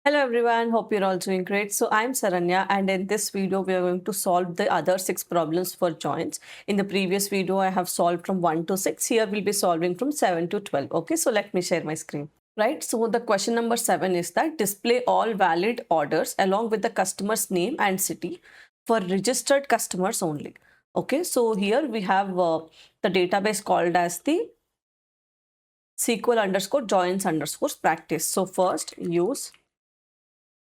Hello everyone, hope you're all doing great. So I'm Saranya and in this video we are going to solve the other 6 problems for joints. In the previous video I have solved from 1 to 6. Here we'll be solving from 7 to 12. Okay, so let me share my screen. Right, so the question number 7 is that display all valid orders along with the customer's name and city for registered customers only. Okay, so here we have the database called as the SQL underscore joins underscore practice. So first use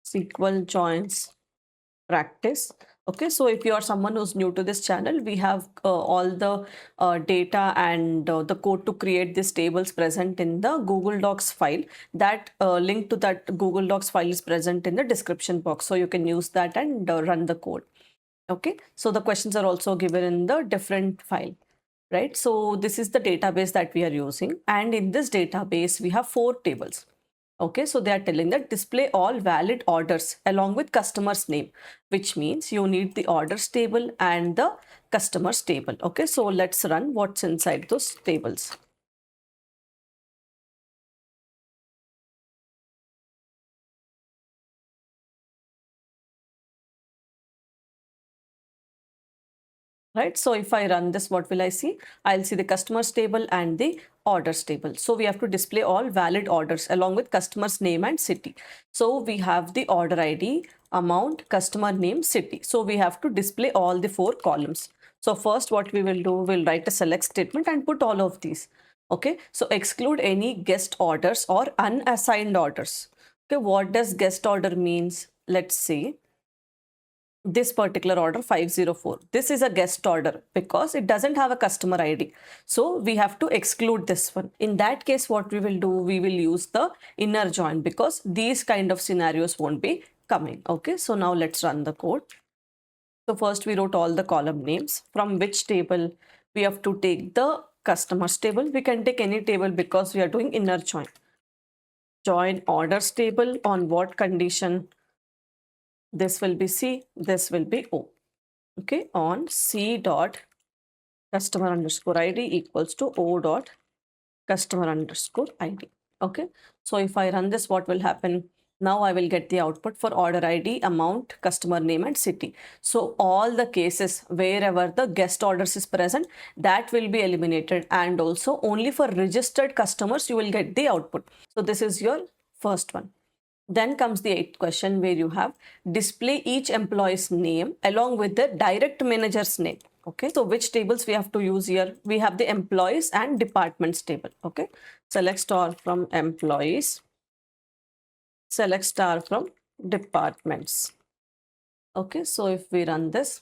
SQL joins practice. Okay, so if you are someone who's new to this channel, we have all the data and the code to create these tables present in the Google Docs file. That link to that Google Docs file is present in the description box, so you can use that and run the code. Okay, so the questions are also given in the different file. Right, so this is the database that we are using, and in this database we have 4 tables. Okay, so they are telling that display all valid orders along with customer's name, which means you need the orders table and the customer's table. Okay, so let's run what's inside those tables. Right, so if I run this, what will I see? I'll see the customers table and the orders table. So we have to display all valid orders along with customer's name and city. So we have the order ID, amount, customer name, city. So we have to display all the 4 columns. So first what we will do, we'll write a select statement and put all of these. Okay, so exclude any guest orders or unassigned orders. Okay, what does guest order means? Let's see. This particular order 504, this is a guest order because it doesn't have a customer ID, so we have to exclude this one. In that case, what we will do, we will use the inner join because these kind of scenarios won't be coming. Okay, so now let's run the code. So first we wrote all the column names. From which table? We have to take the customers table. We can take any table because we are doing inner join orders table. On what condition? This will be C, this will be O. Okay, on C dot customer underscore ID equals to O dot customer underscore ID. Okay, so if I run this, what will happen? Now I will get the output for order ID, amount, customer name and city. So all the cases wherever the guest orders is present, that will be eliminated, and also only for registered customers you will get the output. So this is your first one. Then comes the 8th question, where you have display each employee's name along with the direct manager's name. Okay, so which tables we have to use here? We have the employees and departments table. Okay, select star from employees, select star from departments. Okay, so if we run this,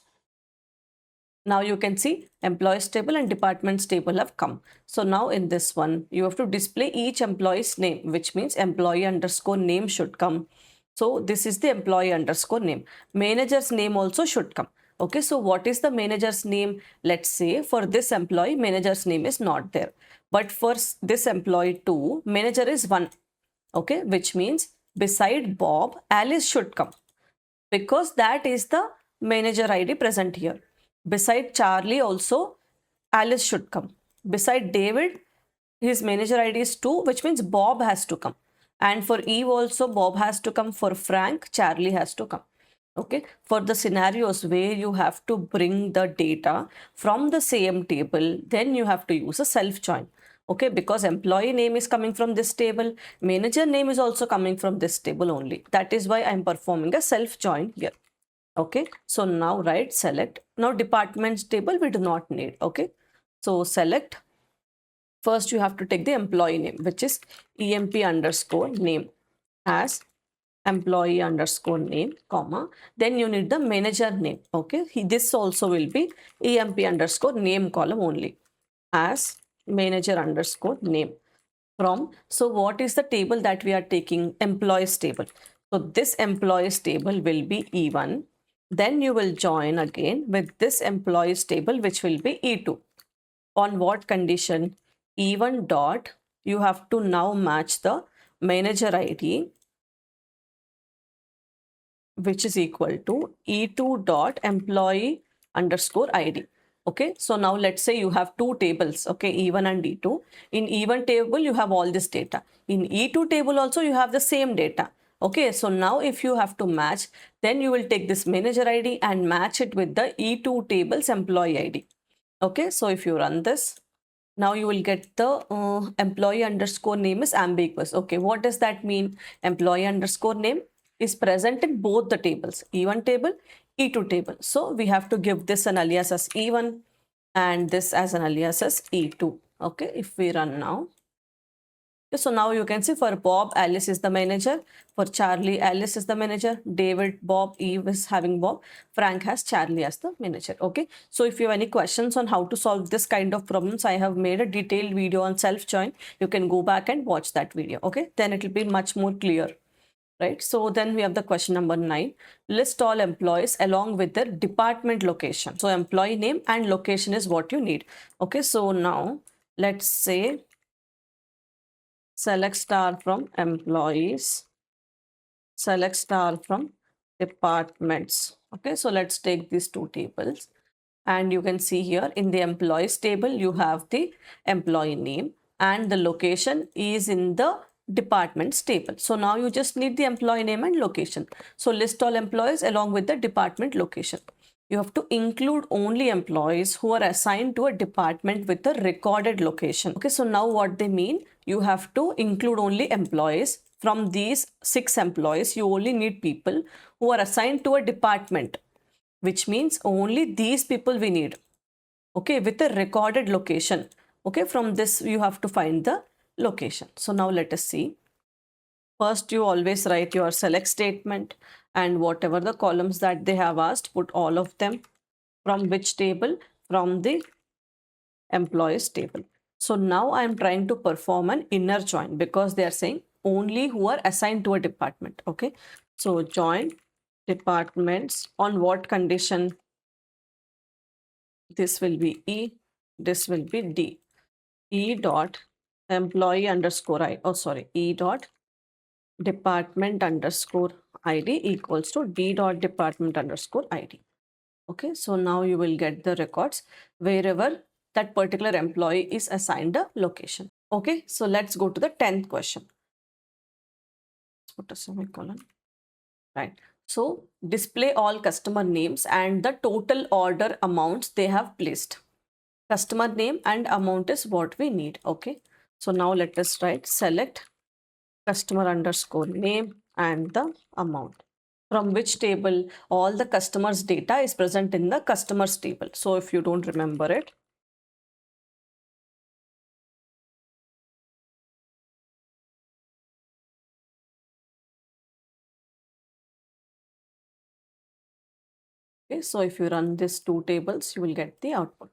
now you can see employees table and departments table have come. So now in this one, you have to display each employee's name, which means employee underscore name should come. So this is the employee underscore name. Manager's name also should come. Okay, so what is the manager's name? Let's say for this employee, manager's name is not there. But for this employee too, manager is 1. Okay, which means beside Bob, Alice should come, because that is the manager ID present here. Beside Charlie also, Alice should come. Beside David, his manager ID is 2, which means Bob has to come. And for Eve also, Bob has to come. For Frank, Charlie has to come. Okay, for the scenarios where you have to bring the data from the same table, then you have to use a self join. Okay, because employee name is coming from this table, manager name is also coming from this table only. That is why I am performing a self join here. Okay, so now right select. Now departments table we do not need. Okay, so select. First you have to take the employee name, which is emp underscore name as employee underscore name, comma, then you need the manager name. Okay, this also will be emp underscore name column only as manager underscore name from. So what is the table that we are taking? Employees table. So this employees table will be E1. Then you will join again with this employees table, which will be E2. On what condition? E1 dot, you have to now match the manager ID, which is equal to E2 dot employee underscore ID. Okay, so now let's say you have 2 tables, okay, E1 and E2. In E1 table, you have all this data. In E2 table also, you have the same data. Okay, so now if you have to match, then you will take this manager ID and match it with the E2 table's employee ID. Okay, so if you run this, now you will get the employee underscore name is ambiguous. Okay, what does that mean? Employee underscore name is present in both the tables, E1 table, E2 table. So we have to give this an alias as E1 and this as an alias as E2. Okay, if we run now. So now you can see for Bob, Alice is the manager. For Charlie, Alice is the manager. David, Bob, Eve is having Bob. Frank has Charlie as the manager. Okay. So if you have any questions on how to solve this kind of problems, I have made a detailed video on self-join. You can go back and watch that video. Okay. Then it will be much more clear. Right. So then we have the question number 9. List all employees along with their department location. So employee name and location is what you need. Okay. So now let's say select star from employees, select star from departments. Okay, so let's take these two tables and you can see here in the employees table you have the employee name and the location is in the departments table. So now you just need the employee name and location. So list all employees along with the department location. You have to include only employees who are assigned to a department with a recorded location. Okay, so now what they mean, you have to include only employees. From these 6 employees, you only need people who are assigned to a department, which means only these people we need. Okay, with a recorded location. Okay, from this you have to find the location. So now let us see. First, you always write your select statement and whatever the columns that they have asked, put all of them. From which table? From the employees table. So now I am trying to perform an inner join because they are saying only who are assigned to a department. Okay. So join departments on what condition? This will be E, this will be D. E dot employee underscore I, oh sorry, E dot department underscore ID equals to D dot department underscore ID. Okay, so now you will get the records wherever that particular employee is assigned a location. Okay, so let's go to the 10th question. Let's put a semicolon. Right. So display all customer names and the total order amounts they have placed. Customer name and amount is what we need. Okay. So now let us write select customer underscore name and the amount. From which table? All the customers data is present in the customers table. So if you don't remember it, okay, so if you run these two tables, you will get the output.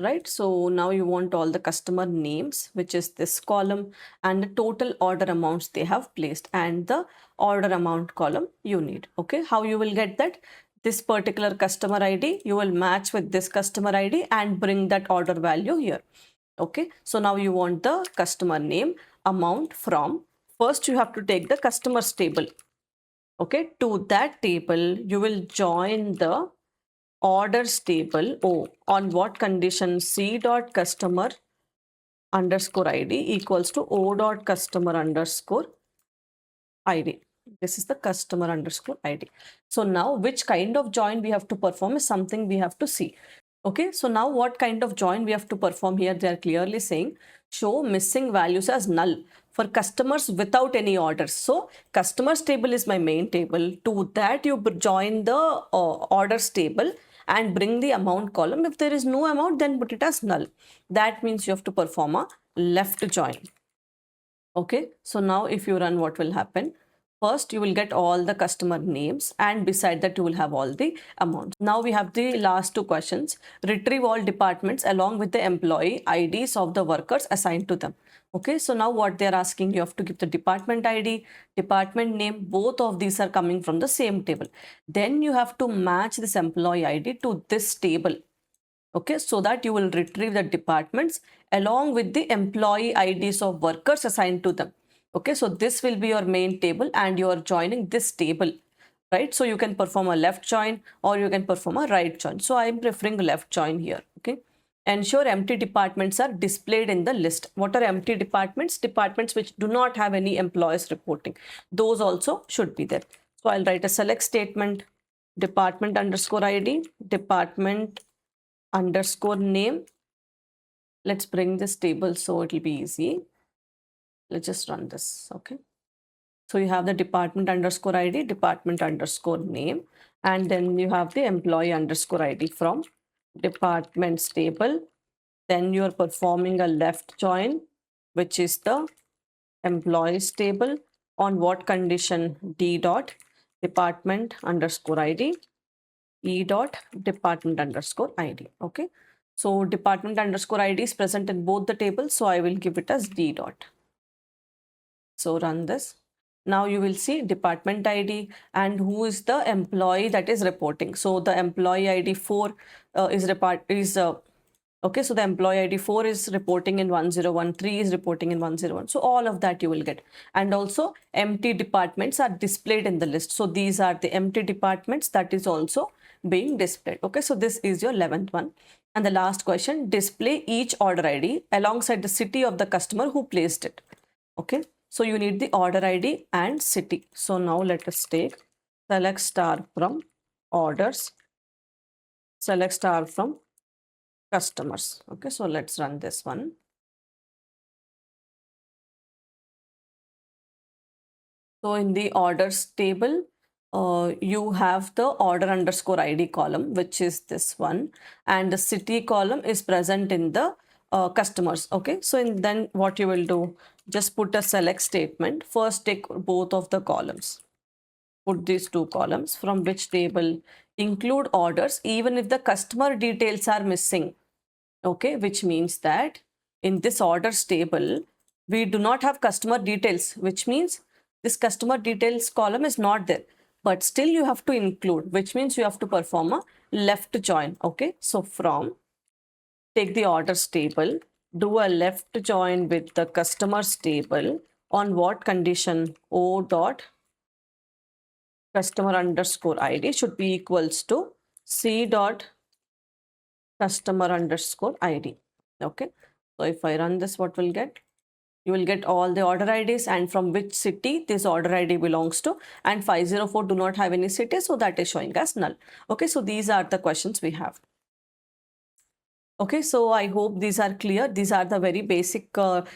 Right, so now you want all the customer names, which is this column, and the total order amounts they have placed, and the order amount column you need. Okay, how you will get that? This particular customer ID you will match with this customer ID and bring that order value here. Okay, so now you want the customer name, amount from. First you have to take the customers table. Okay, to that table you will join the orders table. Oh, on what condition? C dot customer underscore ID equals to O dot customer underscore ID. This is the customer underscore ID. So now which kind of join we have to perform is something we have to see. Okay, so now what kind of join we have to perform here? They are clearly saying show missing values as null for customers without any orders. So customers table is my main table. To that you join the orders table and bring the amount column. If there is no amount, then put it as null. That means you have to perform a left join. Okay, so now if you run, what will happen? First, you will get all the customer names and beside that you will have all the amounts. Now we have the last two questions. Retrieve all departments along with the employee IDs of the workers assigned to them. Okay, so now what they are asking, you have to give the department ID, department name. Both of these are coming from the same table. Then you have to match this employee ID to this table. Okay, so that you will retrieve the departments along with the employee IDs of workers assigned to them. Okay, so this will be your main table and you are joining this table, right? So you can perform a left join or you can perform a right join. So I am preferring left join here. Okay, ensure empty departments are displayed in the list. What are empty departments? Departments which do not have any employees reporting. Those also should be there. So I'll write a select statement, department underscore ID, department underscore name. Let's bring this table so it'll be easy. Let's just run this. Okay. So you have the department underscore ID, department underscore name, and then you have the employee underscore ID from departments table. Then you're performing a left join, which is the employees table. On what condition? D dot department underscore ID, E dot department underscore ID. Okay. So department underscore ID is present in both the tables. So I will give it as D dot. So run this. Now you will see department ID and who is the employee that is reporting. So the employee ID 4 okay. So the employee ID 4 is reporting in 101, 3 is reporting in 101. So all of that you will get. And also empty departments are displayed in the list. So these are the empty departments that is also being displayed. Okay. So this is your 11th one. And the last question, display each order ID alongside the city of the customer who placed it. Okay. So you need the order ID and city. So now let us take select star from orders, select star from customers. Okay, so let's run this one. So in the orders table, you have the order underscore ID column, which is this one, and the city column is present in the customers. Okay, so then what you will do, just put a select statement. First take both of the columns, put these two columns from which table include orders even if the customer details are missing. Okay, which means that in this orders table we do not have customer details, which means this customer details column is not there, but still you have to include, which means you have to perform a left join. Okay, so from take the orders table, do a left join with the customers table. On what condition? O dot customer underscore ID should be equals to C dot customer underscore ID. Okay, so if I run this, what will get? You will get all the order IDs and from which city this order ID belongs to, and 504 do not have any city, so that is showing as null. Okay, so these are the questions we have. Okay, so I hope these are clear. These are the very basic 12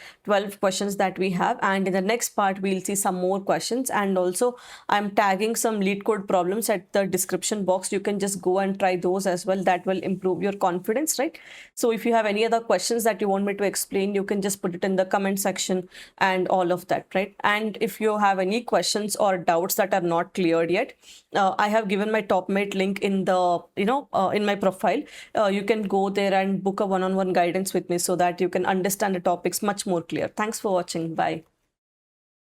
questions that we have, and in the next part we'll see some more questions, and also I'm tagging some LeetCode problems at the description box. You can just go and try those as well. That will improve your confidence, right? So if you have any other questions that you want me to explain, you can just put it in the comment section and all of that, right? And if you have any questions or doubts that are not cleared yet, I have given my TopMate link in the in my profile. You can go there and book a one-on-one guidance with me so that you can understand the topics much more clear. Thanks for watching. Bye.